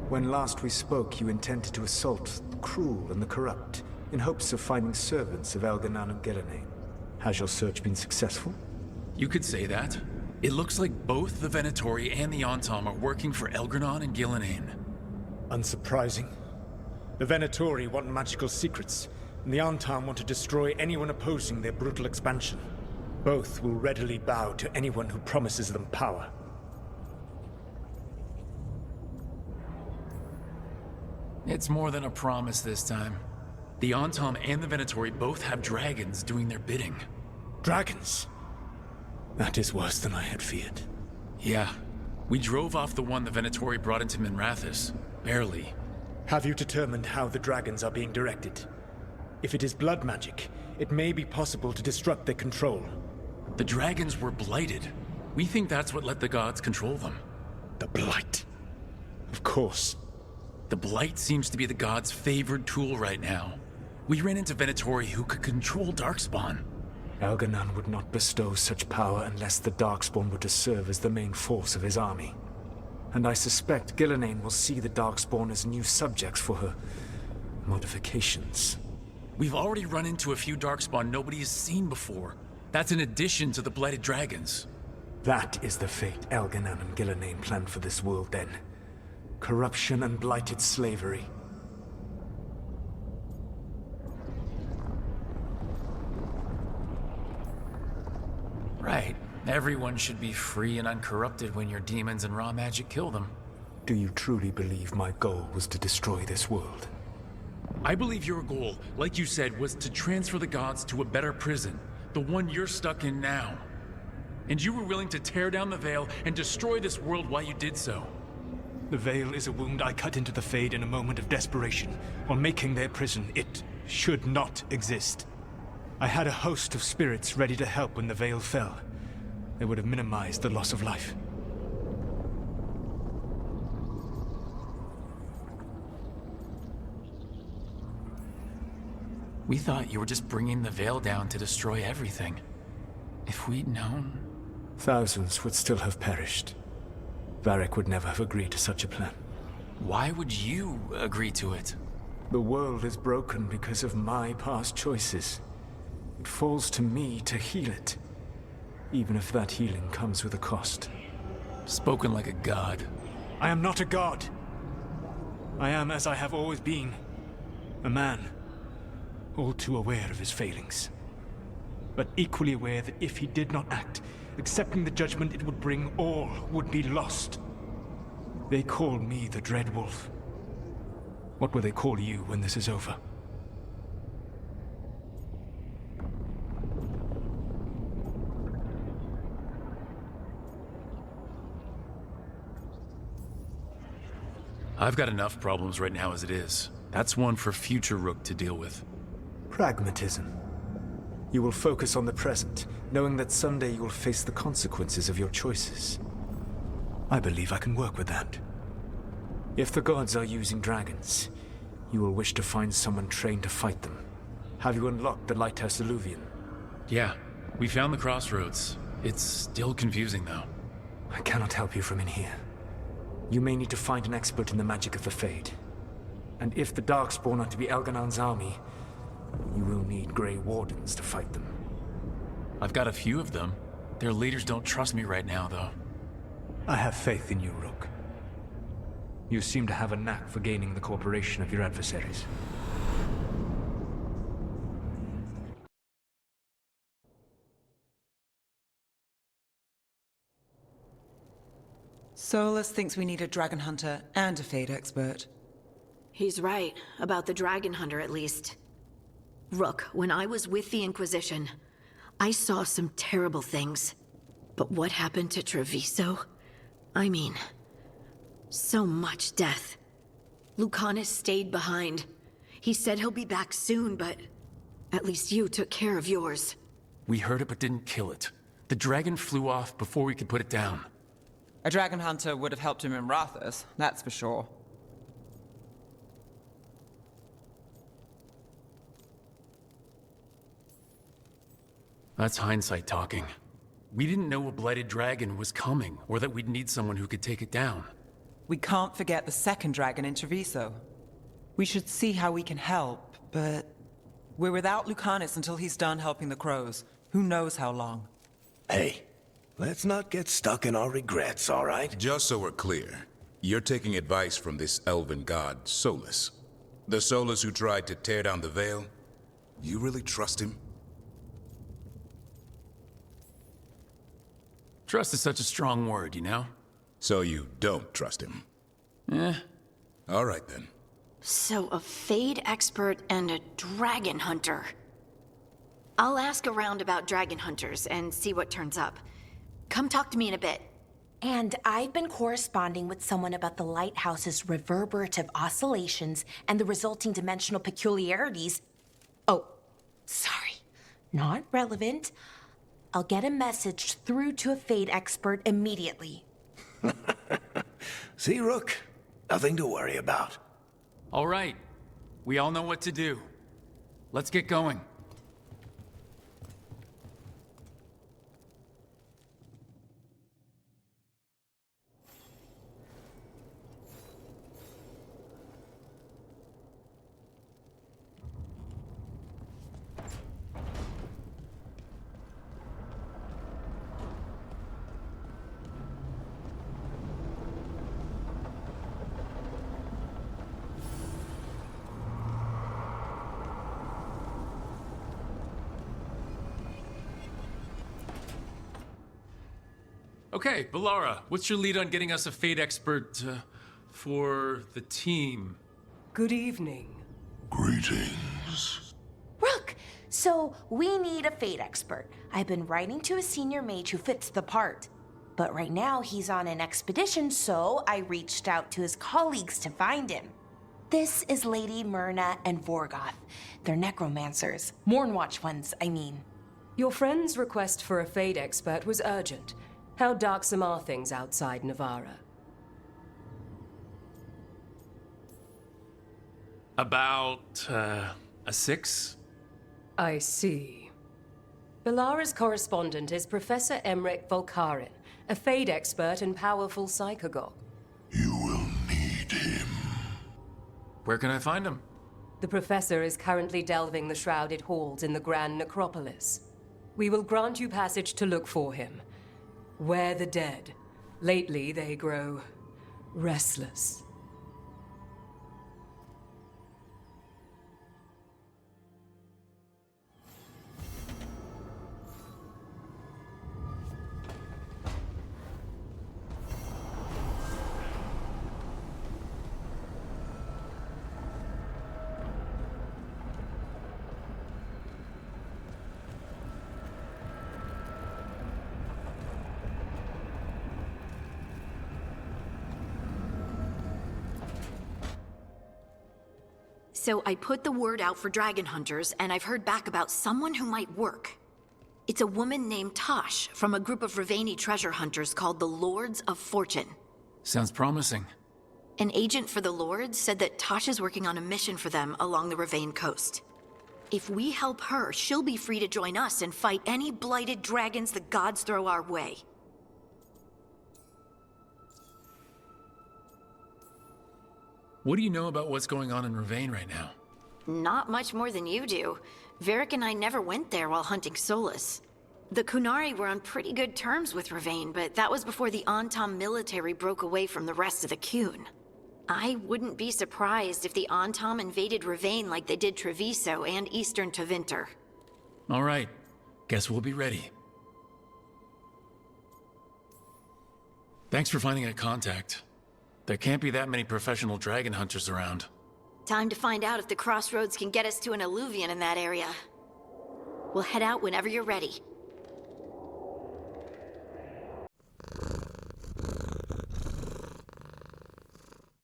When last we spoke, you intended to assault the cruel and the corrupt, in hopes of finding servants of Elganan and Gillenane. Has your search been successful? You could say that. It looks like both the Venatori and the Antam are working for Elganon and Gillenane. Unsurprising. The Venatori want magical secrets, and the Antam want to destroy anyone opposing their brutal expansion. Both will readily bow to anyone who promises them power. It's more than a promise this time. The Antam and the Venatori both have dragons doing their bidding. Dragons? That is worse than I had feared. Yeah. We drove off the one the Venatori brought into Minrathous. Barely. Have you determined how the dragons are being directed? If it is blood magic, it may be possible to disrupt their control. The dragons were blighted. We think that's what let the gods control them. The Blight. Of course. The Blight seems to be the gods' favored tool right now. We ran into Venatori who could control Darkspawn. Elganan would not bestow such power unless the Darkspawn were to serve as the main force of his army. And I suspect Gillenane will see the Darkspawn as new subjects for her modifications. We've already run into a few Darkspawn nobody has seen before. That's in addition to the Blighted Dragons. That is the fate Elganan and Gillenane planned for this world then. Corruption and blighted slavery. Right. Everyone should be free and uncorrupted when your demons and raw magic kill them. Do you truly believe my goal was to destroy this world? I believe your goal, like you said, was to transfer the gods to a better prison. The one you're stuck in now. And you were willing to tear down the Veil and destroy this world while you did so. The Veil is a wound I cut into the Fade in a moment of desperation, while making their prison. It should not exist. I had a host of spirits ready to help when the Veil fell. They would have minimized the loss of life. We thought you were just bringing the Veil down to destroy everything. If we'd known... Thousands would still have perished. Varric would never have agreed to such a plan. Why would you agree to it? The world is broken because of my past choices. It falls to me to heal it, even if that healing comes with a cost. Spoken like a god. I am not a god. I am as I have always been. A man, all too aware of his failings. But equally aware that if he did not act, accepting the judgment it would bring, all would be lost. They call me the Dread Wolf. What will they call you when this is over? I've got enough problems right now as it is. That's one for future Rook to deal with. Pragmatism. You will focus on the present, knowing that someday you will face the consequences of your choices. I believe I can work with that. If the gods are using dragons, you will wish to find someone trained to fight them. Have you unlocked the Lighthouse Illuvian? Yeah, we found the crossroads. It's still confusing though. I cannot help you from in here. You may need to find an expert in the magic of the Fade. And if the Darkspawn are to be Elganan's army, you will need Grey Wardens to fight them. I've got a few of them. Their leaders don't trust me right now, though. I have faith in you, Rook. You seem to have a knack for gaining the cooperation of your adversaries. Solus thinks we need a dragon hunter and a Fade expert. He's right, about the dragon hunter at least. Rook, when I was with the Inquisition, I saw some terrible things. But what happened to Treviso? I mean, so much death. Lucanus stayed behind. He said he'll be back soon, but at least you took care of yours. We heard it but didn't kill it. The dragon flew off before we could put it down. A dragon hunter would have helped him in Rathus, that's for sure. That's hindsight talking. We didn't know a blighted dragon was coming, or that we'd need someone who could take it down. We can't forget the second dragon in Treviso. We should see how we can help, but we're without Lucanus until he's done helping the crows. Who knows how long? Hey, let's not get stuck in our regrets, all right? Just so we're clear, you're taking advice from this elven god, Solus. The Solus who tried to tear down the Veil? You really trust him? Trust is such a strong word, you know? So you don't trust him? All right then. So a Fade expert and a dragon hunter. I'll ask around about dragon hunters and see what turns up. Come talk to me in a bit. And I've been corresponding with someone about the lighthouse's reverberative oscillations and the resulting dimensional peculiarities. Oh, sorry. Not relevant. I'll get a message through to a Fade expert immediately. See, Rook? Nothing to worry about. All right. We all know what to do. Let's get going. Okay, Valara, what's your lead on getting us a Fade expert for the team? Good evening. Greetings. Rook, so we need a Fade expert. I've been writing to a senior mage who fits the part. But right now he's on an expedition, so I reached out to his colleagues to find him. This is Lady Myrna and Vorgoth. They're necromancers. Mournwatch ones, I mean. Your friend's request for a Fade expert was urgent. How darksome are things outside Navarra? About, a 6? I see. Valara's correspondent is Professor Emmerich Volkarin, a Fade expert and powerful psychagogue. You will need him. Where can I find him? The professor is currently delving the shrouded halls in the Grand Necropolis. We will grant you passage to look for him. Where the dead. Lately, they grow restless. So I put the word out for dragon hunters, and I've heard back about someone who might work. It's a woman named Tosh from a group of Ravani treasure hunters called the Lords of Fortune. Sounds promising. An agent for the Lords said that Tosh is working on a mission for them along the Ravane coast. If we help her, she'll be free to join us and fight any blighted dragons the gods throw our way. What do you know about what's going on in Ravane right now? Not much more than you do. Varric and I never went there while hunting Solus. The Kunari were on pretty good terms with Ravane, but that was before the Antam military broke away from the rest of the Qun. I wouldn't be surprised if the Antam invaded Ravane like they did Treviso and Eastern Tevinter. All right. Guess we'll be ready. Thanks for finding a contact. There can't be that many professional dragon hunters around. Time to find out if the crossroads can get us to an alluvion in that area. We'll head out whenever you're ready.